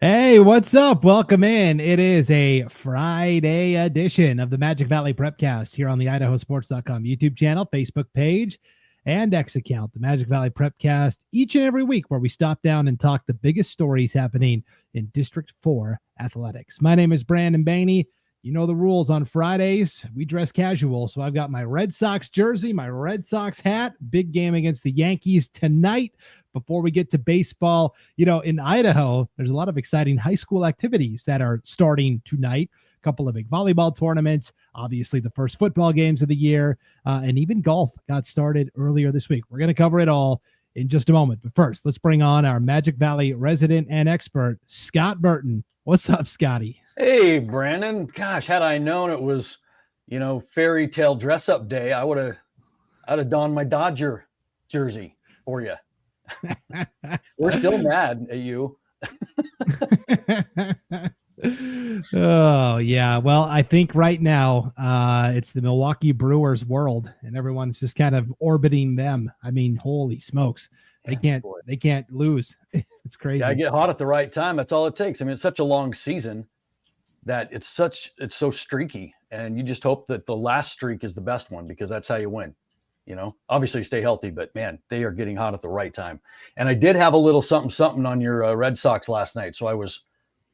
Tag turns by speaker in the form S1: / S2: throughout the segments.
S1: Hey, what's up? Welcome in. It is a Friday edition of the Magic Valley Prepcast here on the IdahoSports.com YouTube channel, Facebook page, and X account. The Magic Valley Prepcast each and every week where we stop down and talk the biggest stories happening in District 4 athletics. My name is Brandon Baney. You know the rules on Fridays. We dress casual, so I've got my Red Sox jersey, my Red Sox hat. Big game against the Yankees tonight. Before we get to baseball, in Idaho, there's a lot of exciting high school activities that are starting tonight. A couple of big volleyball tournaments, obviously the first football games of the year, and even golf got started earlier this week. We're going to cover it all in just a moment. But first, let's bring on our Magic Valley resident and expert, Scott Burton. What's up, Scotty?
S2: Hey, Brandon. Gosh, had I known it was, fairy tale dress up day, I'd have donned my Dodger jersey for you. We're still mad at you.
S1: Oh, yeah. Well, I think right now it's the Milwaukee Brewers world, and everyone's just kind of orbiting them. I mean, holy smokes. They can't lose. It's crazy.
S2: Yeah, I get hot at the right time. That's all it takes. I mean, it's such a long season that it's so streaky, and you just hope that the last streak is the best one, because that's how you win. Obviously stay healthy, but man, they are getting hot at the right time. And I did have a little something on your Red Sox last night. So I was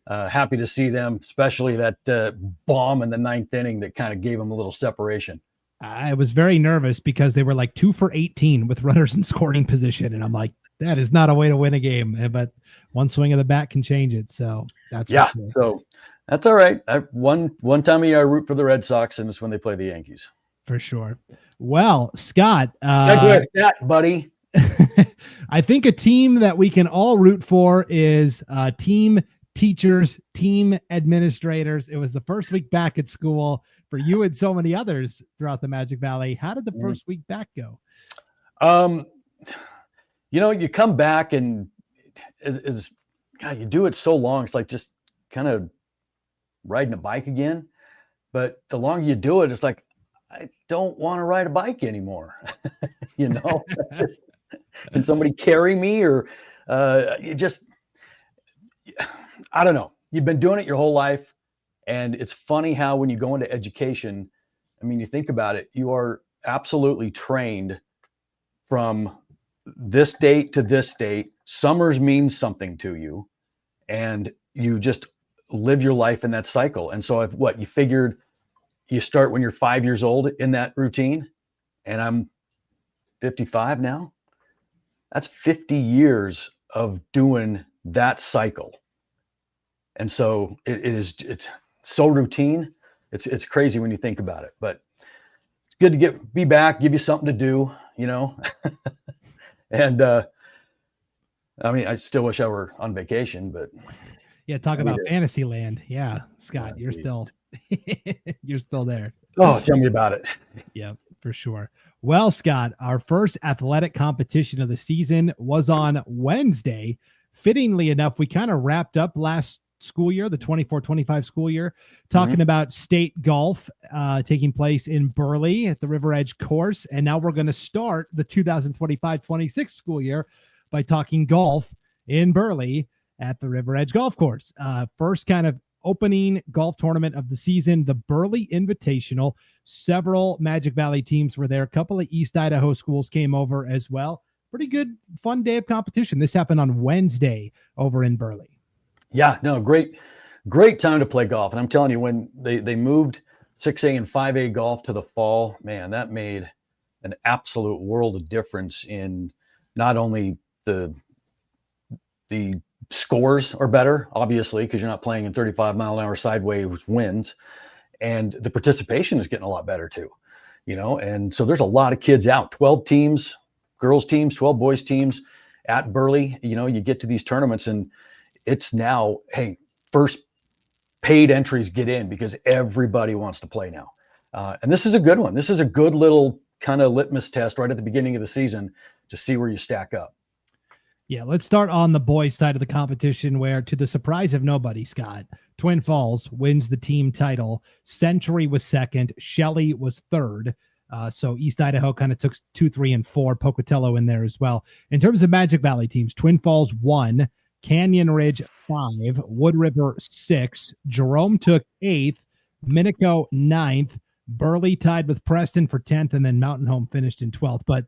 S2: happy to see them, especially that bomb in the ninth inning that kind of gave them a little separation.
S1: I was very nervous because they were like 2 for 18 with runners in scoring position. And I'm like, that is not a way to win a game, but one swing of the bat can change it. So that's,
S2: yeah.
S1: Sure.
S2: So that's all right. One time a year I root for the Red Sox, and it's when they play the Yankees.
S1: For sure. Well, Scott,
S2: check with that, buddy.
S1: I think a team that we can all root for is team teachers, team administrators. It was the first week back at school for you and so many others throughout the Magic Valley. How did the first week back go?
S2: You come back and God, you do it so long. It's like just kind of riding a bike again. But the longer you do it, it's like, I don't want to ride a bike anymore. Can somebody carry me? Or I don't know. You've been doing it your whole life. And it's funny how when you go into education, I mean, you think about it, you are absolutely trained from this date to this date. Summers means something to you, and you just live your life in that cycle. And so you figured you start when you're 5 years old in that routine, and I'm 55 now. That's 50 years of doing that cycle. And so it's so routine. It's crazy when you think about it, but it's good to be back, give you something to do, and I mean, I still wish I were on vacation, but
S1: yeah, talk about fantasy land. Yeah, Scott, you're still there.
S2: Oh, tell me about it.
S1: Yeah, for sure. Well, Scott, our first athletic competition of the season was on Wednesday. Fittingly enough, we kind of wrapped up last school year, the 24-25 school year, talking about state golf taking place in Burley at the River Edge course. And now we're going to start the 2025-26 school year by talking golf in Burley at the River Edge golf course. First kind of opening golf tournament of the season, the Burley Invitational. Several Magic Valley teams were there. A couple of East Idaho schools came over as well. Pretty good, fun day of competition. This happened on Wednesday over in Burley.
S2: Yeah, no, great time to play golf. And I'm telling you, when they moved 6A and 5A golf to the fall, man, that made an absolute world of difference in not only the scores are better, obviously, because you're not playing in 35-mile-an-hour sideways winds, and the participation is getting a lot better too, and so there's a lot of kids out, 12 teams, girls teams, 12 boys teams at Burley. You get to these tournaments and it's now, hey, first paid entries get in because everybody wants to play now. And this is a good one. This is a good little kind of litmus test right at the beginning of the season to see where you stack up.
S1: Yeah, let's start on the boys' side of the competition where, to the surprise of nobody, Scott, Twin Falls wins the team title. Century was second. Shelley was third. So East Idaho kind of took 2, 3, and 4. Pocatello in there as well. In terms of Magic Valley teams, Twin Falls won. Canyon Ridge 5, Wood River 6, Jerome took 8th, Minico 9th, Burley tied with Preston for 10th, and then Mountain Home finished in 12th. But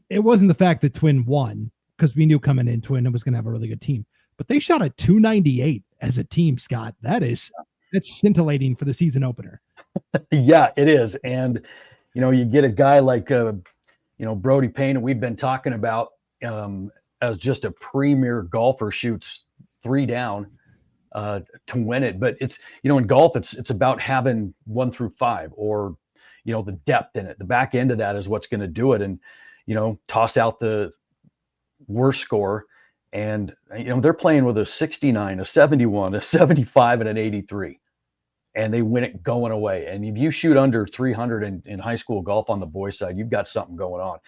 S1: it wasn't the fact that Twin won, because we knew coming in Twin was going to have a really good team. But they shot a 298 as a team, Scott. That's scintillating for the season opener.
S2: Yeah, it is. And, you get a guy like, Brody Payne, and we've been talking about as just a premier golfer, shoots 3 down to win it. But it's, in golf, it's about having 1 through 5, or, the depth in it. The back end of that is what's going to do it. And, toss out the worst score. And, they're playing with a 69, a 71, a 75, and an 83. And they win it going away. And if you shoot under 300 in high school golf on the boys' side, you've got something going on.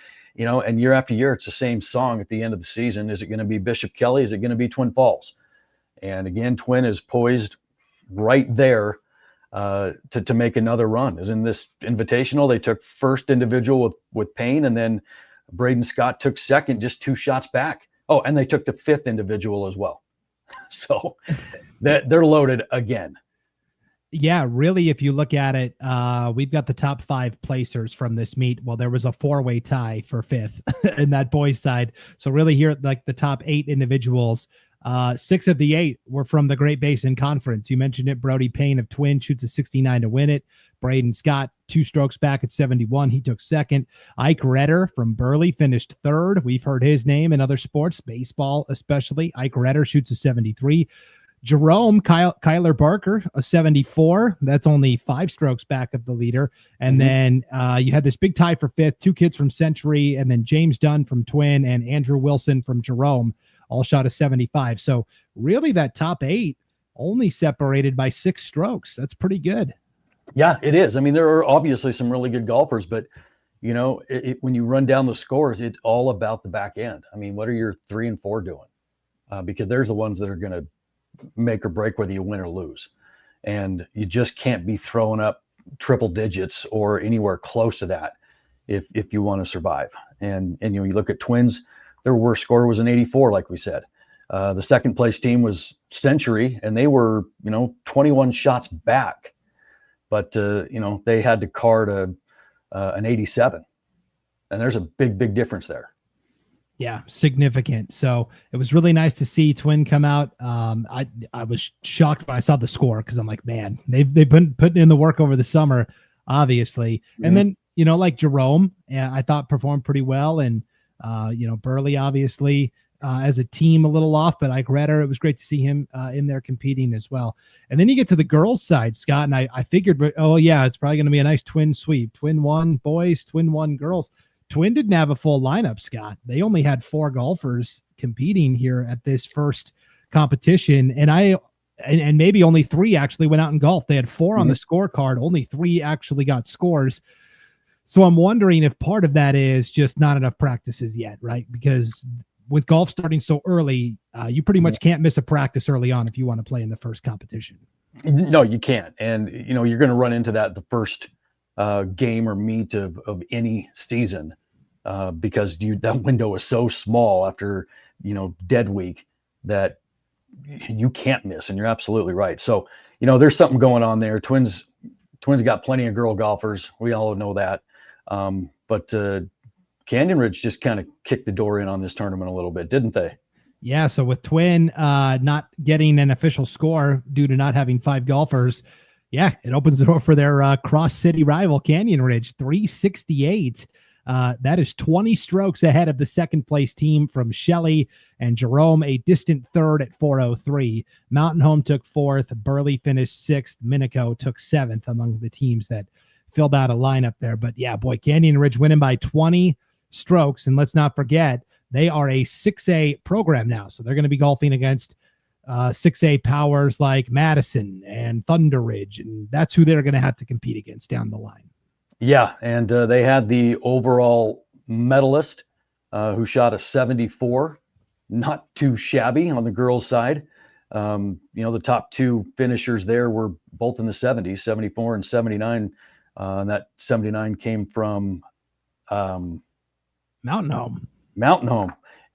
S2: And year after year, it's the same song at the end of the season. Is it going to be Bishop Kelly? Is it going to be Twin Falls? And again, Twin is poised right there to make another run. As in this invitational, they took first individual with Payne, and then Braden Scott took second, just 2 shots back. Oh, and they took the 5th individual as well. So they're loaded again.
S1: Yeah, really, if you look at it, we've got the top 5 placers from this meet. Well, there was a 4-way tie for 5th in that boys' side. So really here, like the top 8 individuals, 6 of the 8 were from the Great Basin Conference. You mentioned it. Brody Payne of Twin shoots a 69 to win it. Braden Scott, 2 strokes back at 71. He took second. Ike Redder from Burley finished 3rd. We've heard his name in other sports, baseball especially. Ike Redder shoots a 73. Jerome, Kyler Barker, a 74. That's only 5 strokes back of the leader. And then you had this big tie for 5th, 2 kids from Century, and then James Dunn from Twin and Andrew Wilson from Jerome all shot a 75. So really that top 8 only separated by 6 strokes. That's pretty good.
S2: Yeah, it is. I mean, there are obviously some really good golfers, but when you run down the scores, it's all about the back end. I mean, what are your 3 and 4 doing? Because there's the ones that are going to make or break whether you win or lose. And you just can't be throwing up triple digits or anywhere close to that if you want to survive. And you look at Twins, their worst score was an 84, like we said. The second place team was Century, and they were 21 shots back, but they had to card an 87, and there's a big difference there.
S1: Yeah, significant. So it was really nice to see Twin come out. I was shocked when I saw the score, because I'm like, man, they've been putting in the work over the summer, obviously. Mm-hmm. And then like Jerome, I thought performed pretty well, and Burley obviously as a team a little off, but Ike Redder, it was great to see him in there competing as well. And then you get to the girls' side, Scott, and I figured, oh yeah, it's probably going to be a nice Twin sweep. Twin 1 boys, Twin 1 girls. Twin didn't have a full lineup, Scott. They only had 4 golfers competing here at this first competition. And maybe only 3 actually went out and golfed. They had 4 on the scorecard. Only 3 actually got scores. So I'm wondering if part of that is just not enough practices yet, right? Because with golf starting so early, you pretty much can't miss a practice early on if you want to play in the first competition.
S2: No, you can't. And, you're going to run into that the first game or meet of any season. Because that window is so small after, dead week that you can't miss. And you're absolutely right. So, there's something going on there. Twins got plenty of girl golfers. We all know that. But Canyon Ridge just kind of kicked the door in on this tournament a little bit, didn't they?
S1: Yeah. So with Twin not getting an official score due to not having 5 golfers, yeah, it opens the door for their cross-city rival, Canyon Ridge, 368. That is 20 strokes ahead of the second place team from Shelley, and Jerome a distant 3rd at 403. Mountain Home took 4th. Burley finished 6th. Minico took 7th among the teams that filled out a lineup there. But yeah, boy, Canyon Ridge winning by 20 strokes. And let's not forget, they are a 6A program now. So they're going to be golfing against 6A powers like Madison and Thunder Ridge. And that's who they're going to have to compete against down the line.
S2: Yeah, and they had the overall medalist who shot a 74, not too shabby on the girls' side. The top 2 finishers there were both in the 70s, 74 and 79. And that 79 came from
S1: Mountain Home.
S2: Mountain Home.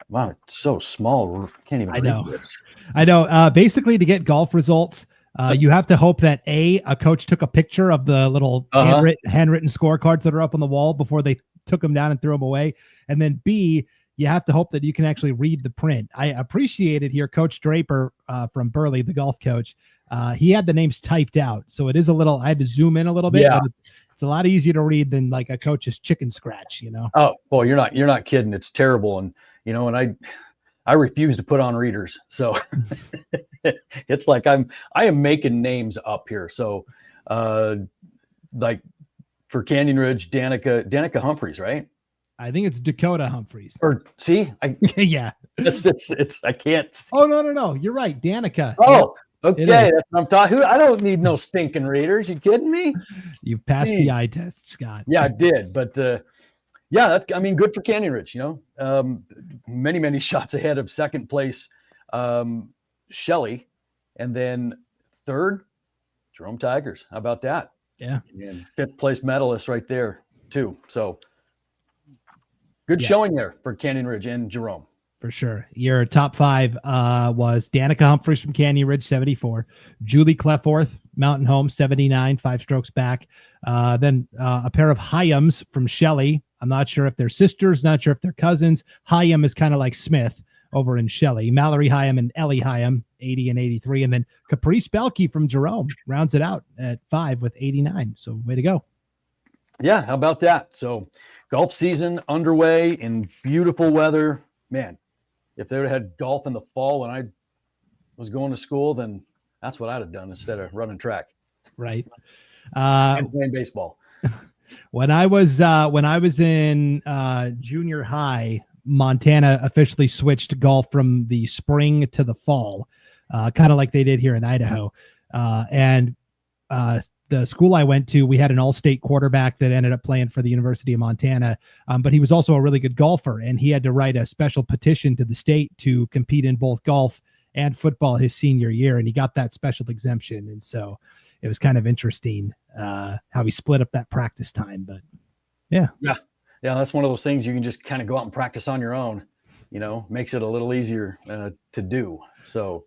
S2: Wow, it's so small. Can't even
S1: I
S2: read
S1: know.
S2: this.
S1: I know. Basically, to get golf results, you have to hope that a coach took a picture of the little handwritten scorecards that are up on the wall before they took them down and threw them away, and then B, you have to hope that you can actually read the print. I appreciated here, Coach Draper from Burley, the golf coach. He had the names typed out, so it is a little. I had to zoom in a little bit, but it's a lot easier to read than like a coach's chicken scratch.
S2: Oh, well, you're not kidding. It's terrible, and and I refuse to put on readers. So it's like I am making names up here. So like for Canyon Ridge, Danica Humphreys, right?
S1: I think it's Dakota Humphreys.
S2: Or see,
S1: yeah.
S2: It's I can't see.
S1: Oh no. You're right. Danica.
S2: Oh, okay. That's what I'm talking. I don't need no stinking readers. You kidding me?
S1: You passed the eye test, Scott.
S2: Yeah, I did. But yeah, good for Canyon Ridge, many shots ahead of second place, Shelley, and then third, Jerome Tigers. How about that?
S1: Yeah.
S2: And fifth place medalist right there too. So good showing there for Canyon Ridge and Jerome.
S1: For sure. Your top five was Danica Humphreys from Canyon Ridge, 74. Julie Clefforth, Mountain Home, 79, 5 strokes back. Then a pair of Hyams from Shelley. I'm not sure if they're sisters, not sure if they're cousins. Hyam is kind of like Smith over in Shelley. Mallory Hyam and Ellie Hyam, 80 and 83. And then Caprice Belkey from Jerome rounds it out at 5 with 89. So way to go.
S2: Yeah, how about that? So golf season underway in beautiful weather. Man, if they would have had golf in the fall when I was going to school, then that's what I'd have done instead of running track.
S1: Right.
S2: And playing baseball.
S1: When I was in junior high, Montana officially switched golf from the spring to the fall, kind of like they did here in Idaho. And the school I went to, we had an all-state quarterback that ended up playing for the University of Montana, but he was also a really good golfer, and he had to write a special petition to the state to compete in both golf and football his senior year, and he got that special exemption. And so it was kind of interesting how he split up that practice time. But yeah,
S2: that's one of those things you can just kind of go out and practice on your own. Makes it a little easier to do. So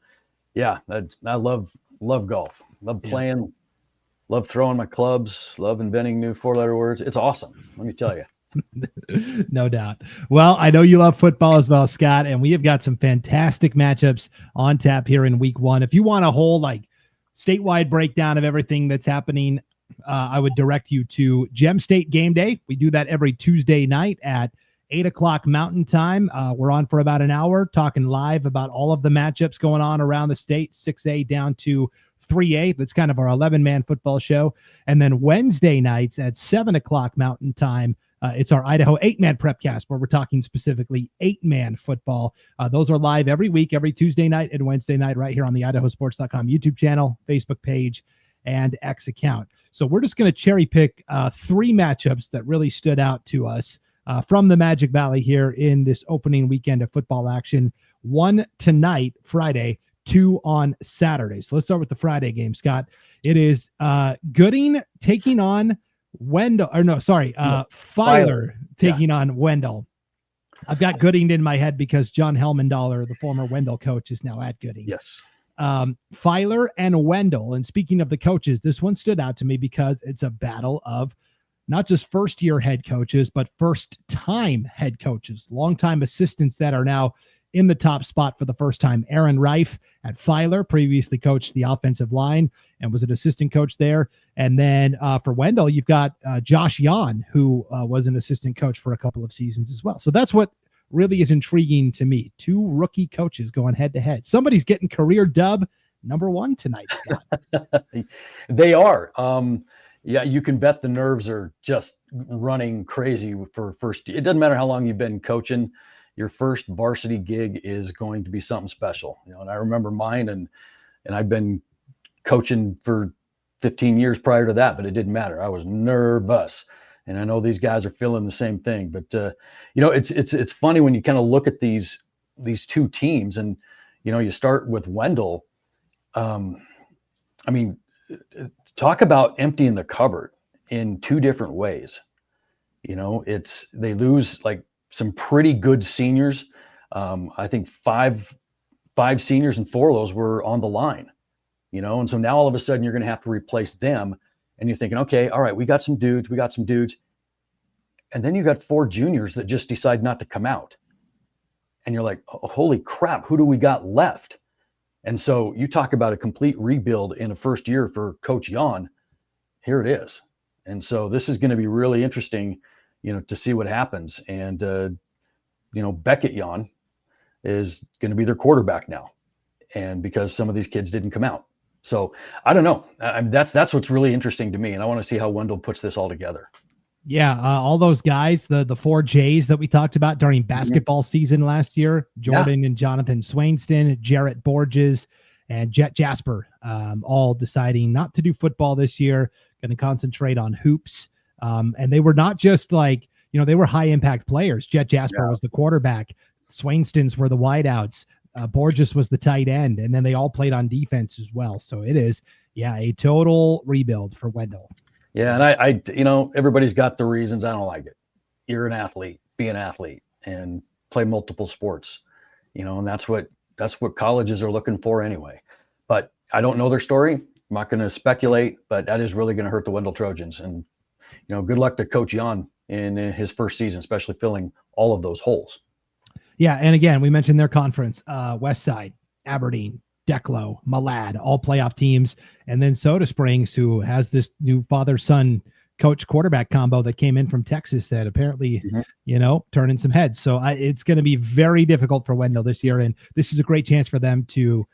S2: yeah, I love golf, love playing. Love throwing my clubs, love inventing new 4-letter words. It's awesome, let me tell you.
S1: No doubt. Well, I know you love football as well, Scott, and we have got some fantastic matchups on tap here in week 1. If you want a whole statewide breakdown of everything that's happening, I would direct you to Gem State Game Day. We do that every Tuesday night at 8 o'clock Mountain Time. We're on for about an hour talking live about all of the matchups going on around the state, 6A down to 3A. That's kind of our 11-man football show. And then Wednesday nights at 7 o'clock Mountain Time, it's our Idaho 8-man Prepcast, where we're talking specifically 8-man football. Those are live every week, every Tuesday night and Wednesday night, right here on the IdahoSports.com YouTube channel, Facebook page, and X account. So we're just going to cherry pick 3 matchups that really stood out to us from the Magic Valley here in this opening weekend of football action. 1 tonight, Friday, 2 on Saturday. So let's start with the Friday game, Scott. It is Gooding taking on Filer taking on Wendell. I've got Gooding in my head because John Helmendaler, the former Wendell coach, is now at Gooding.
S2: Yes.
S1: Filer and Wendell. And speaking of the coaches, this one stood out to me because it's a battle of not just first-year head coaches, but first-time head coaches, longtime assistants that are now in the top spot for the first time. Aaron Reif at Filer previously coached the offensive line and was an assistant coach there. And then for Wendell, you've got Josh Yan, who was an assistant coach for a couple of seasons as well. So that's what really is intriguing to me. 2 rookie coaches going head to head. Somebody's getting career dub number 1 tonight, Scott.
S2: They are. Yeah, you can bet the nerves are just running crazy for first. It doesn't matter how long you've been coaching. Your first varsity gig is going to be something special, and I remember mine, and I've been coaching for 15 years prior to that, but it didn't matter. I was nervous, and I know these guys are feeling the same thing. But it's funny when you kind of look at these 2 teams, and you start with Wendell. Talk about emptying the cupboard in 2 different ways. They lose some pretty good seniors. I think five seniors and 4 of those were on the line, and so now all of a sudden you're going to have to replace them, and you're thinking, okay, all right, we got some dudes, and then you got 4 juniors that just decide not to come out, and you're like, oh, holy crap, who do we got left? And so you talk about a complete rebuild in a first year for Coach Jan. Here it is. And so this is going to be really interesting, to see what happens. And, Beckett Jan is going to be their quarterback now. And because some of these kids didn't come out. So I don't know. That's what's really interesting to me. And I want to see how Wendell puts this all together.
S1: Yeah, all those guys, the 4 J's that we talked about during basketball season last year, Jordan and Jonathan Swainston, Jarrett Borges, and Jet Jasper, all deciding not to do football this year, going to concentrate on hoops. And they were not just like, they were high impact players. Jet Jasper was the quarterback. Swainston's were the wideouts. Borges was the tight end. And then they all played on defense as well. So it is, a total rebuild for Wendell.
S2: Yeah, and I everybody's got the reasons. I don't like it. You're an athlete, be an athlete, and play multiple sports, and that's what colleges are looking for anyway. But I don't know their story. I'm not going to speculate, but that is really going to hurt the Wendell Trojans. And, good luck to Coach Jan in his first season, especially filling all of those holes.
S1: Yeah, and again, we mentioned their conference, West Side, Aberdeen, Declo, Malad, all playoff teams, and then Soda Springs, who has this new father-son coach quarterback combo that came in from Texas that apparently, turning some heads. So it's going to be very difficult for Wendell this year, and this is a great chance for them to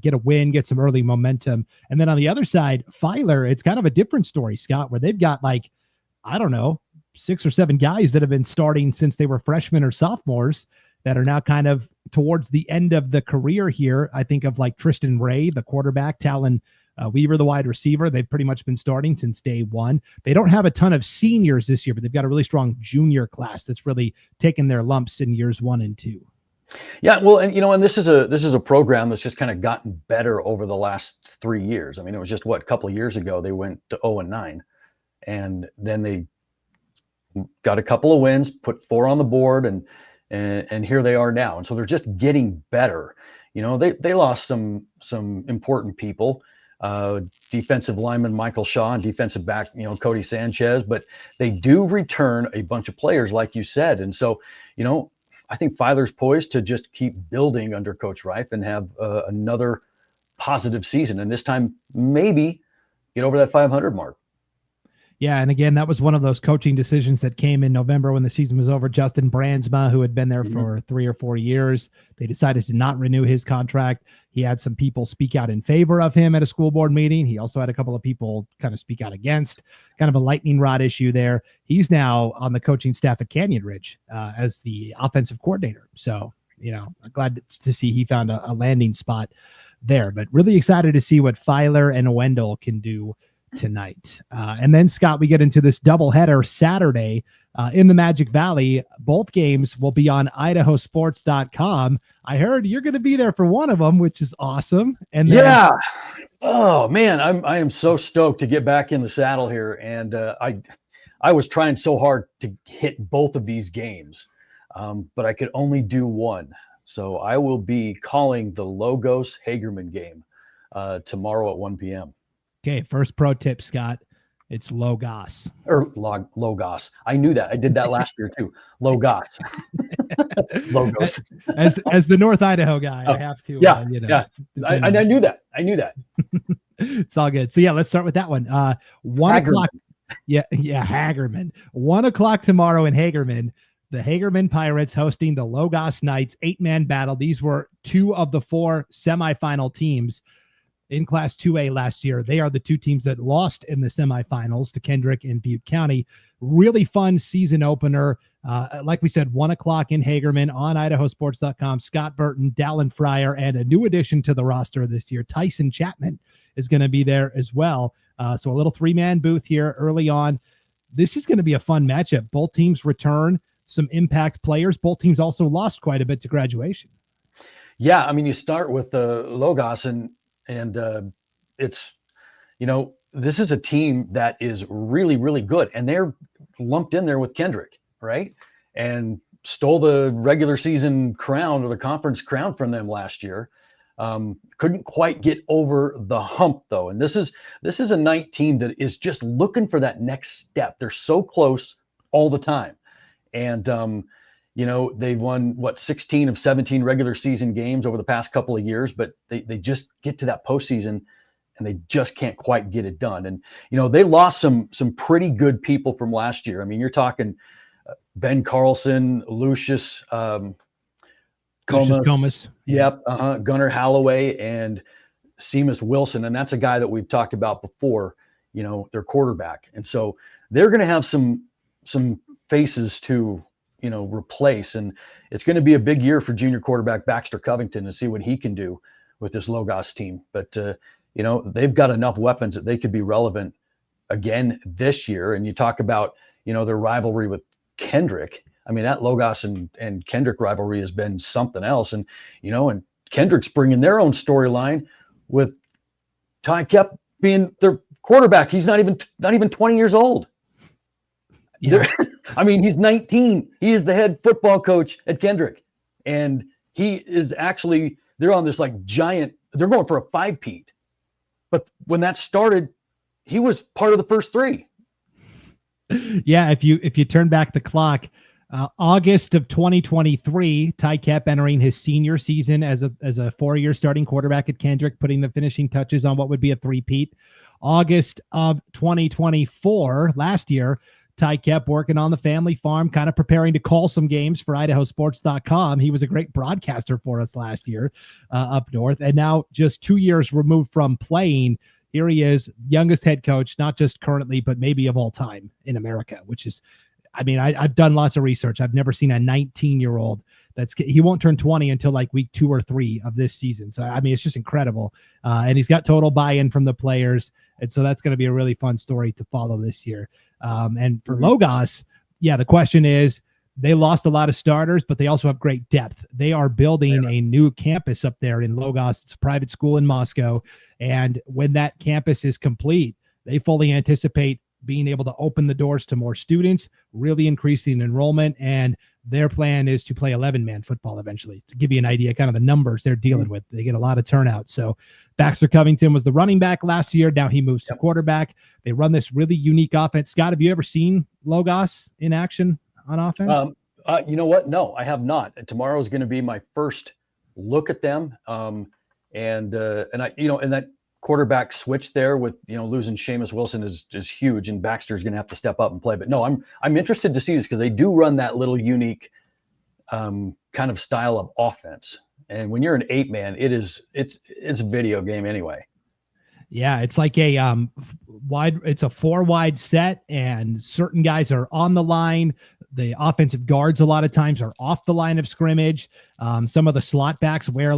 S1: get a win, get some early momentum. And then on the other side, Filer, it's kind of a different story, Scott, where they've got 6 or 7 guys that have been starting since they were freshmen or sophomores that are now kind of towards the end of the career here. I think of Tristan Ray, the quarterback, Talon Weaver, the wide receiver. They've pretty much been starting since day one. They don't have a ton of seniors this year, but they've got a really strong junior class that's really taken their lumps in years 1 and 2.
S2: Yeah, well, and and this is a program that's just kind of gotten better over the last 3 years. I mean, it was just a couple of years ago they went to 0-9, and then they got a couple of wins, put 4 on the board, and here they are now. And so they're just getting better. They lost some important people, defensive lineman Michael Shaw and defensive back, Cody Sanchez, but they do return a bunch of players, like you said. And so, I think Filer's poised to just keep building under Coach Reif and have another positive season. And this time, maybe get over that 500 mark.
S1: Yeah, and again, that was one of those coaching decisions that came in November when the season was over. Justin Brandsma, who had been there for 3 or 4 years, they decided to not renew his contract. He had some people speak out in favor of him at a school board meeting. He also had a couple of people kind of speak out against, kind of a lightning rod issue there. He's now on the coaching staff at Canyon Ridge as the offensive coordinator. So, I'm glad to see he found a landing spot there, but really excited to see what Filer and Wendell can do tonight. And then, Scott, we get into this doubleheader Saturday in the Magic Valley. Both games will be on IdahoSports.com. I heard you're going to be there for one of them, which is awesome. And then,
S2: oh man, I am so stoked to get back in the saddle here. And I was trying so hard to hit both of these games, but I could only do one. So I will be calling the Logos Hagerman game tomorrow at 1 p.m.
S1: Okay, first pro tip, Scott. It's Logos.
S2: Or Logos. I knew that. I did that last year too. Logos. Logos.
S1: As the North Idaho guy, I have to.
S2: Yeah. I knew that.
S1: It's all good. So let's start with that one. 1 o'clock. Yeah, Hagerman. 1 o'clock tomorrow in Hagerman. The Hagerman Pirates hosting the Logos Knights 8-man battle. These were 2 of the 4 semifinal teams in Class 2A last year. They are the 2 teams that lost in the semifinals to Kendrick and Butte County. Really fun season opener. Like we said, 1 o'clock in Hagerman on IdahoSports.com. Scott Burton, Dallin Fryer, and a new addition to the roster this year, Tyson Chapman, is going to be there as well. So a little 3-man booth here early on. This is going to be a fun matchup. Both teams return some impact players. Both teams also lost quite a bit to graduation.
S2: Yeah, I mean, you start with the Logos, and it's, this is a team that is really, really good, and they're lumped in there with Kendrick, right? And stole the regular season crown or the conference crown from them last year. Couldn't quite get over the hump though. And this is a night team that is just looking for that next step. They're so close all the time. And, they've won 16 of 17 regular season games over the past couple of years, but they just get to that postseason and they just can't quite get it done. And, they lost some pretty good people from last year. I mean, you're talking Ben Carlson, Lucius
S1: Comas.
S2: Yep. Gunnar Holloway and Seamus Wilson. And that's a guy that we've talked about before, their quarterback. And so they're going to have some faces to, replace. And it's going to be a big year for junior quarterback Baxter Covington to see what he can do with this Logos team. But, they've got enough weapons that they could be relevant again this year. And you talk about, their rivalry with Kendrick. I mean, that Logos and Kendrick rivalry has been something else. And, and Kendrick's bringing their own storyline with Ty Kep being their quarterback. He's not even 20 years old. Yeah. I mean, he's 19. He is the head football coach at Kendrick. And he is actually, they're on this giant, they're going for a 5-peat. But when that started, he was part of the first 3.
S1: Yeah. If you turn back the clock, August of 2023, Ty Kep entering his senior season as a 4-year starting quarterback at Kendrick, putting the finishing touches on what would be a 3-peat. August of 2024, last year, Ty Kep working on the family farm, kind of preparing to call some games for IdahoSports.com. He was a great broadcaster for us last year up north. And now just 2 years removed from playing, here he is, youngest head coach, not just currently, but maybe of all time in America, which is, I mean, I've done lots of research. I've never seen a 19-year-old he won't turn 20 until week 2 or 3 of this season. So, I mean, it's just incredible. And he's got total buy-in from the players. And so that's going to be a really fun story to follow this year. And for Logos, the question is, they lost a lot of starters, but they also have great depth. They are building a new campus up there in Logos. It's a private school in Moscow. And when that campus is complete, they fully anticipate being able to open the doors to more students, really increasing enrollment. And their plan is to play 11-man football eventually. To give you an idea, kind of the numbers they're dealing with, they get a lot of turnout. So Baxter Covington was the running back last year. Now he moves to quarterback. They run this really unique offense. Scott, have you ever seen Logos in action on offense?
S2: You know what? No, I have not. Tomorrow is going to be my first look at them. And that quarterback switch there with, losing Seamus Wilson is huge, and Baxter's going to have to step up and play. But no, I'm interested to see this because they do run that little unique kind of style of offense. And when you're an 8-man, it's a video game anyway.
S1: Yeah, it's like a it's a 4-wide set, and certain guys are on the line. The offensive guards a lot of times are off the line of scrimmage. Some of the slot backs wear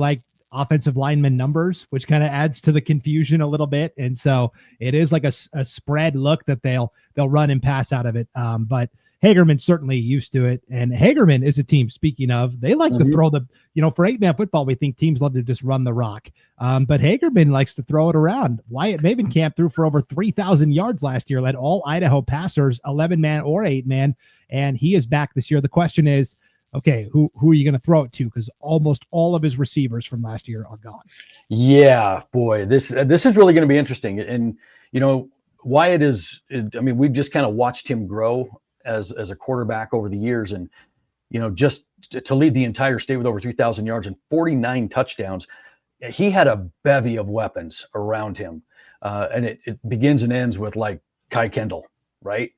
S1: offensive lineman numbers, which kind of adds to the confusion a little bit. And so it is like a spread look that they'll run and pass out of it. But Hagerman's certainly used to it. And Hagerman is a team, speaking of, they like to throw for 8-man football, we think teams love to just run the rock. But Hagerman likes to throw it around. Wyatt Mavenkamp threw for over 3,000 yards last year, led all Idaho passers, 11-man or 8-man. And he is back this year. The question is, okay, who are you going to throw it to? Because almost all of his receivers from last year are gone. Yeah,
S2: boy, this is really going to be interesting. And, Wyatt we've just kind of watched him grow as a quarterback over the years. And, just to lead the entire state with over 3,000 yards and 49 touchdowns, he had a bevy of weapons around him. And it begins and ends with Kai Kendall, right?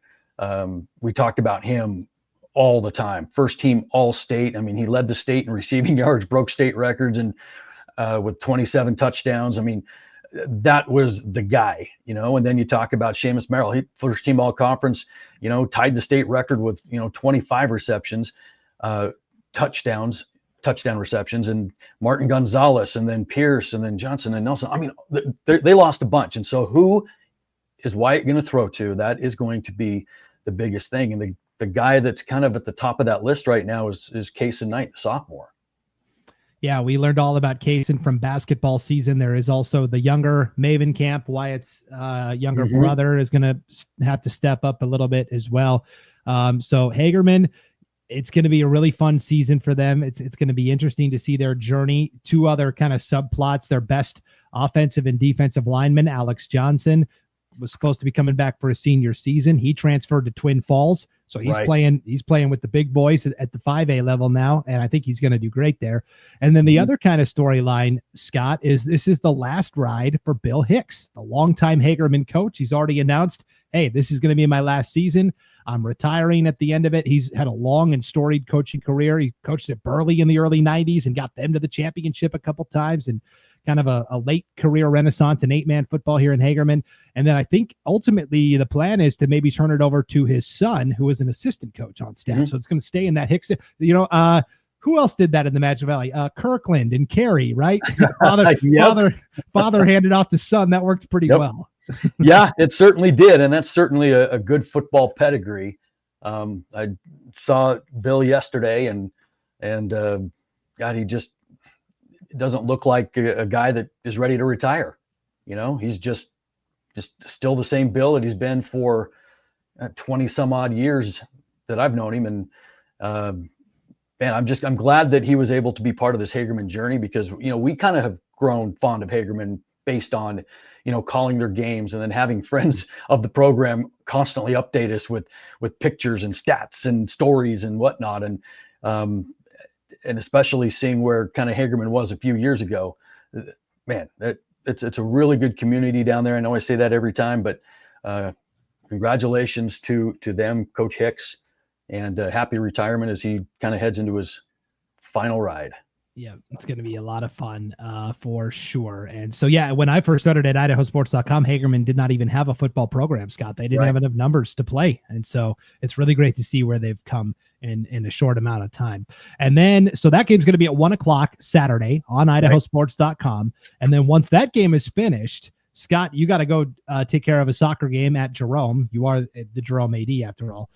S2: We talked about him all the time. First team All-State. I mean, he led the state in receiving yards, broke state records, and with 27 touchdowns. I mean, that was the guy, and then you talk about Seamus Merrill, he first team All-Conference, tied the state record with, 25 receptions, touchdown receptions, and Martin Gonzalez, and then Pierce, and then Johnson and Nelson. I mean, they lost a bunch. And so who is Wyatt going to throw to? That is going to be the biggest thing. And the guy that's kind of at the top of that list right now is Kaysen Knight, the sophomore.
S1: Yeah, we learned all about Kaysen from basketball season. There is also the younger Mavenkamp, Wyatt's younger brother, is going to have to step up a little bit as well. So Hagerman, it's going to be a really fun season for them. It's going to be interesting to see their journey. Two other kind of subplots: their best offensive and defensive lineman, Alex Johnson, was supposed to be coming back for a senior season. He transferred to Twin Falls, so he's playing with the big boys at the 5A level now, and I think he's going to do great there. And then the other kind of storyline, Scott, is this is the last ride for Bill Hicks, the longtime Hagerman coach. He's already announced, hey, this is going to be my last season. I'm retiring at the end of it. He's had a long and storied coaching career. He coached at Burley in the early 90s and got them to the championship a couple times, and kind of a late career renaissance in 8-man football here in Hagerman. And then I think ultimately the plan is to maybe turn it over to his son, who is an assistant coach on staff. So it's going to stay in that Hicks. Who else did that in the Magic Valley? Kirkland and Carey, right? Father handed off the son. That worked pretty well.
S2: Yeah, it certainly did. And that's certainly a good football pedigree. I saw Bill yesterday and God, he just doesn't look like a guy that is ready to retire. He's just still the same Bill that he's been for 20 some odd years that I've known him. And man, I'm glad that he was able to be part of this Hagerman journey, because, we kind of have grown fond of Hagerman based on, calling their games and then having friends of the program constantly update us with pictures and stats and stories and whatnot. And especially seeing where kind of Hagerman was a few years ago, man, it's a really good community down there. I know I say that every time, but congratulations to them, Coach Hicks, and happy retirement as he kind of heads into his final ride.
S1: Yeah, it's going to be a lot of fun for sure. And so, yeah, when I first started at IdahoSports.com, Hagerman did not even have a football program, Scott. They didn't have enough numbers to play. And so it's really great to see where they've come in a short amount of time. And then, so that game's going to be at 1:00 Saturday on IdahoSports.com. And then once that game is finished, Scott, you got to go take care of a soccer game at Jerome. You are the Jerome AD after all.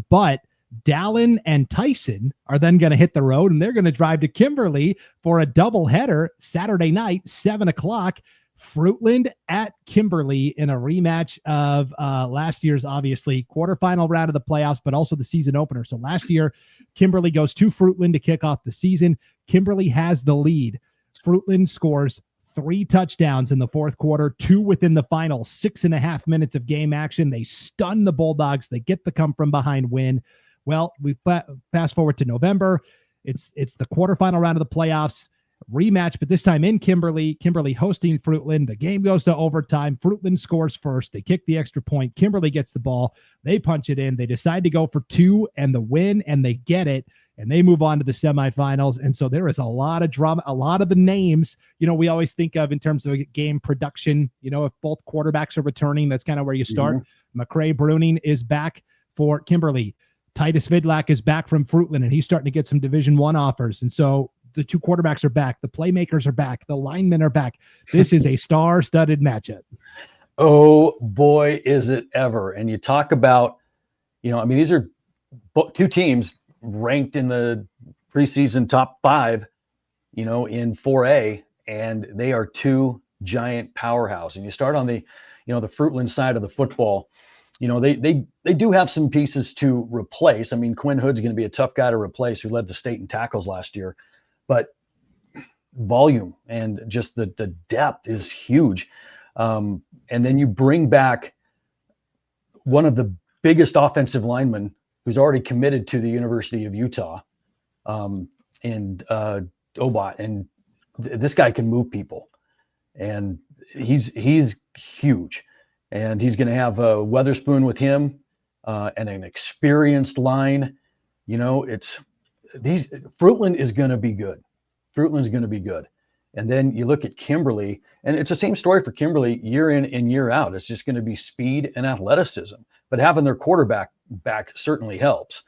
S1: But Dallin and Tyson are then going to hit the road, and they're going to drive to Kimberly for a doubleheader Saturday night, 7:00. Fruitland at Kimberly in a rematch of last year's, obviously, quarterfinal round of the playoffs, but also the season opener. So last year, Kimberly goes to Fruitland to kick off the season. Kimberly has the lead. Fruitland scores 3 touchdowns in the fourth quarter, 2 within the final 6.5 minutes of game action. They stun the Bulldogs. They get the come-from-behind win. Well, we fast forward to November. It's the quarterfinal round of the playoffs, rematch, but this time in Kimberly. Kimberly hosting Fruitland. The game goes to overtime. Fruitland scores first. They kick the extra point. Kimberly gets the ball. They punch it in. They decide to go for 2 and the win, and they get it, and they move on to the semifinals. And so there is a lot of drama, a lot of the names, we always think of in terms of game production. If both quarterbacks are returning, that's kind of where you start. McCrae Bruning is back for Kimberly. Titus Vidlak is back from Fruitland, and he's starting to get some Division I offers. And so the 2 quarterbacks are back. The playmakers are back. The linemen are back. This is a star-studded matchup.
S2: Oh, boy, is it ever. And you talk about, these are 2 teams ranked in the preseason top 5, in 4A, and they are 2 giant powerhouses. And you start on the Fruitland side of the football. They do have some pieces to replace. I mean, Quinn Hood's going to be a tough guy to replace, who led the state in tackles last year, but volume and just the depth is huge. And then you bring back one of the biggest offensive linemen who's already committed to the University of Utah, and Obot, and this guy can move people, and he's huge. And he's going to have Weatherspoon with him, and an experienced line. Fruitland is going to be good. Fruitland's going to be good. And then you look at Kimberly, and it's the same story for Kimberly year in and year out. It's just going to be speed and athleticism. But having their quarterback back certainly helps.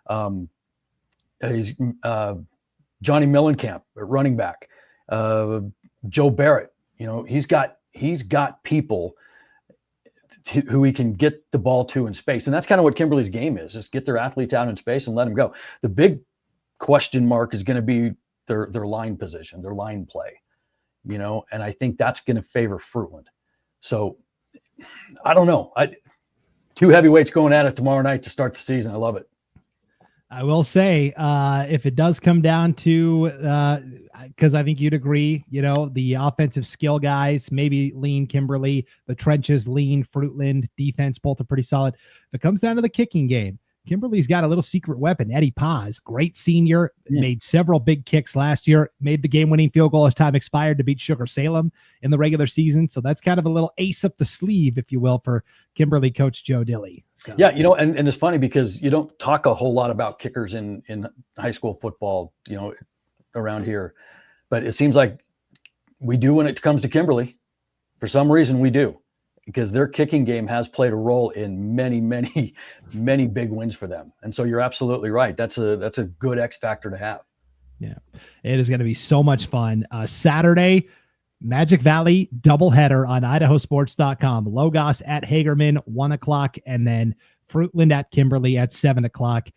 S2: He's Johnny Millenkamp at running back. Joe Barrett, he's got people who he can get the ball to in space. And that's kind of what Kimberly's game is, just get their athletes out in space and let them go. The big question mark is going to be their line position, their line play, and I think that's going to favor Fruitland. So I don't know. 2 heavyweights going at it tomorrow night to start the season. I love it.
S1: I will say, if it does come down to, because I think you'd agree, the offensive skill guys, maybe lean Kimberly, the trenches lean Fruitland, defense, both are pretty solid. If it comes down to the kicking game, Kimberly's got a little secret weapon. Eddie Paz, great senior, made several big kicks last year, made the game-winning field goal as time expired to beat Sugar Salem in the regular season. So that's kind of a little ace up the sleeve, if you will, for Kimberly coach Joe Dilly. So.
S2: Yeah, and it's funny because you don't talk a whole lot about kickers in high school football, around here. But it seems like we do when it comes to Kimberly. For some reason, we do. Because their kicking game has played a role in many, many, many big wins for them. And so you're absolutely right. That's a good X factor to have.
S1: Yeah, it is going to be so much fun. Saturday, Magic Valley doubleheader on IdahoSports.com. Logos at Hagerman, 1 o'clock, and then Fruitland at Kimberly at 7 o'clock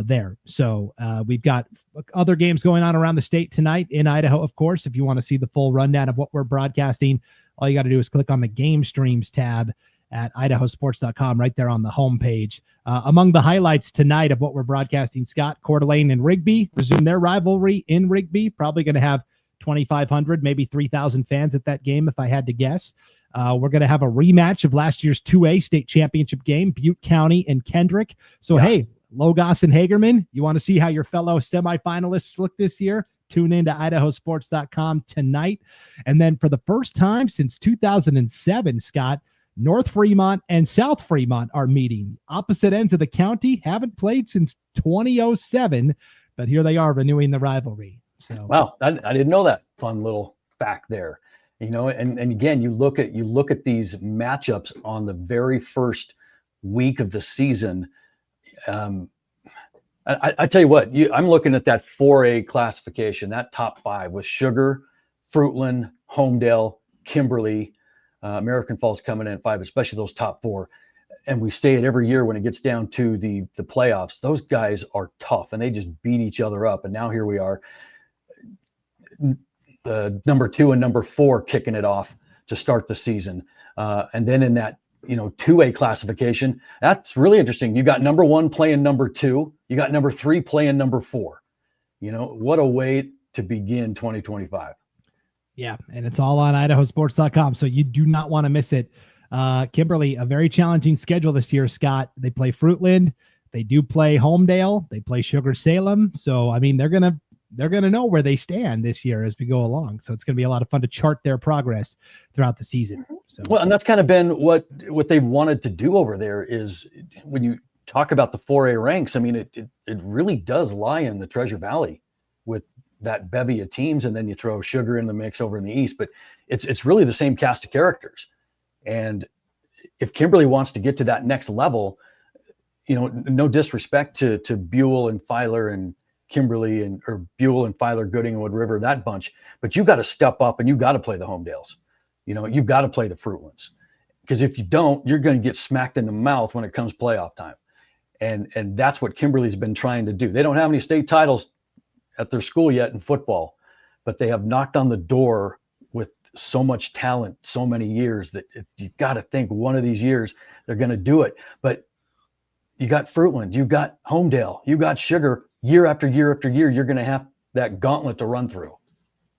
S1: there. So we've got other games going on around the state tonight in Idaho, of course. If you want to see the full rundown of what we're broadcasting, all you got to do is click on the game streams tab at IdahoSports.com right there on the homepage. Among the highlights tonight of what we're broadcasting, Scott, Coeur d'Alene and Rigby resume their rivalry in Rigby. Probably going to have 2,500, maybe 3,000 fans at that game, if I had to guess. We're going to have a rematch of last year's 2A state championship game, Butte County and Kendrick. So, Hey, Logos and Hagerman, you want to see how your fellow semifinalists look this year? Tune in to IdahoSports.com tonight. And then for the first time since 2007, Scott, North Fremont and South Fremont are meeting. Opposite ends of the county, haven't played since 2007, but here they are renewing the rivalry. So
S2: wow, I didn't know that fun little fact there. And again, you look at these matchups on the very first week of the season. I tell you what, I'm looking at that 4A classification, that top 5 with Sugar, Fruitland, Homedale, Kimberly, American Falls coming in at 5, especially those top 4. And we say it every year when it gets down to the playoffs. Those guys are tough, and they just beat each other up. And now here we are, number 2 and number 4 kicking it off to start the season. And then in that 2A classification, that's really interesting. You got number 1 playing number 2. You got number 3 playing number 4. What a way to begin 2025.
S1: Yeah, and it's all on IdahoSports.com, so you do not want to miss it. Kimberly, a very challenging schedule this year, Scott. They play Fruitland. They do play Homedale. They play Sugar Salem. So, I mean, they're gonna know where they stand this year as we go along. So it's going to be a lot of fun to chart their progress throughout the season. So,
S2: well, and that's kind of been what they've wanted to do over there is when you talk about the 4A ranks, I mean, it really does lie in the Treasure Valley with that bevy of teams. And then you throw Sugar in the mix over in the East, but it's really the same cast of characters. And if Kimberly wants to get to that next level, no disrespect to Buell and Filer and Kimberly or Buell and Filer, Gooding and Wood River, that bunch, but you got to step up and you got to play the Homedales. You've got to play the Fruitlands, because if you don't, you're going to get smacked in the mouth when it comes playoff time. And that's what Kimberly's been trying to do. They don't have any state titles at their school yet in football, but they have knocked on the door with so much talent, so many years that you've got to think one of these years they're going to do it. But you got Fruitland, you got Homedale, you got Sugar. Year after year after year, you're going to have that gauntlet to run through.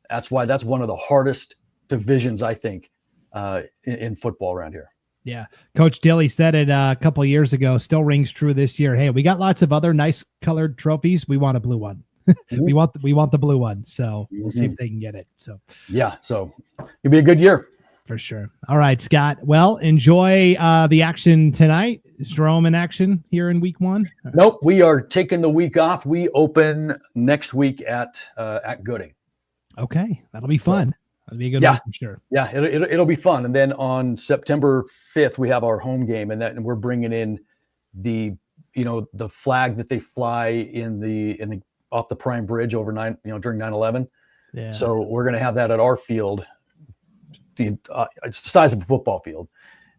S2: That's why that's one of the hardest divisions, I think, in football around here.
S1: Yeah. Coach Dilly said it a couple of years ago, still rings true this year. Hey, we got lots of other nice colored trophies. We want a blue one. We want the blue one. So we'll see if they can get it. So
S2: yeah, so it'll be a good year.
S1: For sure. All right, Scott. Well, enjoy the action tonight. Is Jerome in action here in week 1?
S2: Nope. We are taking the week off. We open next week at Gooding.
S1: Okay. That'll be fun. That'll be a good one for sure.
S2: Yeah, it'll be fun. And then on September 5th, we have our home game, and we're bringing in the flag that they fly in the off the Prime Bridge during 9/11.
S1: Yeah.
S2: So we're going to have that at our field. It's the size of a football field.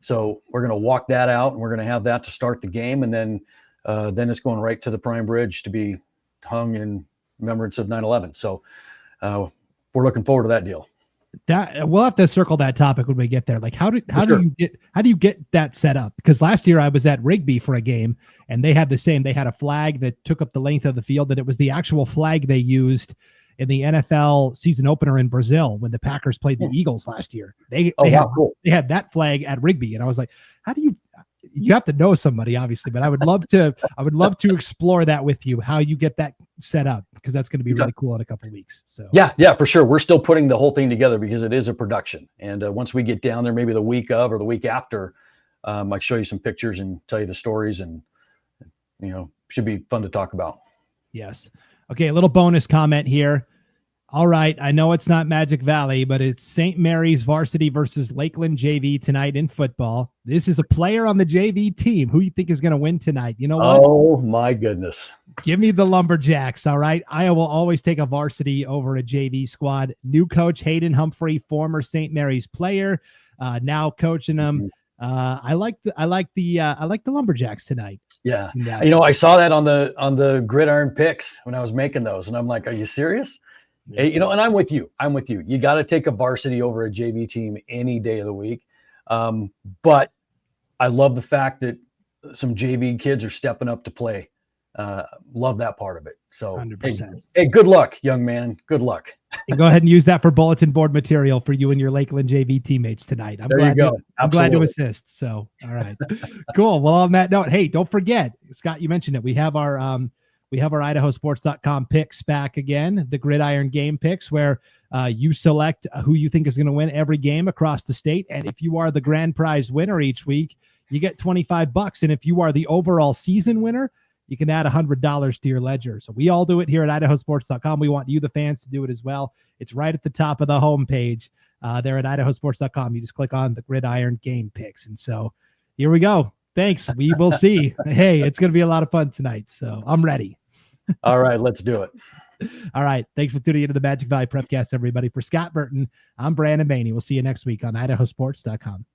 S2: So we're going to walk that out, and we're going to have that to start the game. And then it's going right to the Prime Bridge to be hung in remembrance of 9/11. So we're looking forward to that deal.
S1: That we'll have to circle that topic when we get there. Like how do
S2: Sure.
S1: you get that set up? Because last year I was at Rigby for a game and they had the same. They had a flag that took up the length of the field, and it was the actual flag they used in the NFL season opener in Brazil when the Packers played the Eagles last year. They had that flag at Rigby, and I was like, how do you have to know somebody, obviously, but I would love to explore that with you, how you get that set up, because that's going to be really cool in a couple of weeks. So
S2: yeah, for sure. We're still putting the whole thing together because it is a production. And once we get down there, maybe the week of or the week after, I show you some pictures and tell you the stories, and should be fun to talk about.
S1: Yes. Okay. A little bonus comment here. All right. I know it's not Magic Valley, but it's St. Mary's varsity versus Lakeland JV tonight in football. This is a player on the JV team. Who you think is going to win tonight? You know what?
S2: Oh my goodness.
S1: Give me the Lumberjacks. All right. I will always take a varsity over a JV squad. New coach Hayden Humphrey, former St. Mary's player, now coaching them. I like the Lumberjacks tonight.
S2: Yeah. I saw that on the gridiron picks when I was making those, and I'm like, are you serious? Hey, and I'm with you. You got to take a varsity over a JV team any day of the week. But I love the fact that some JV kids are stepping up to play. Love that part of it. So
S1: 100%.
S2: Hey, good luck, young man. Good luck.
S1: And go ahead and use that for bulletin board material for you and your Lakeland JV teammates tonight. I'm glad to assist. So, all right, cool. Well, on that note, hey, don't forget, Scott, you mentioned it. We have our IdahoSports.com picks back again, the Gridiron game picks, where you select who you think is going to win every game across the state. And if you are the grand prize winner each week, you get $25. And if you are the overall season winner, you can add $100 to your ledger. So we all do it here at IdahoSports.com. We want you, the fans, to do it as well. It's right at the top of the homepage there at IdahoSports.com. You just click on the Gridiron game picks. And so here we go. Thanks. We will see. Hey, it's going to be a lot of fun tonight. So I'm ready.
S2: All right, let's do it.
S1: All right. Thanks for tuning into the Magic Valley Prepcast, everybody. For Scott Burton, I'm Brandon Baney. We'll see you next week on IdahoSports.com.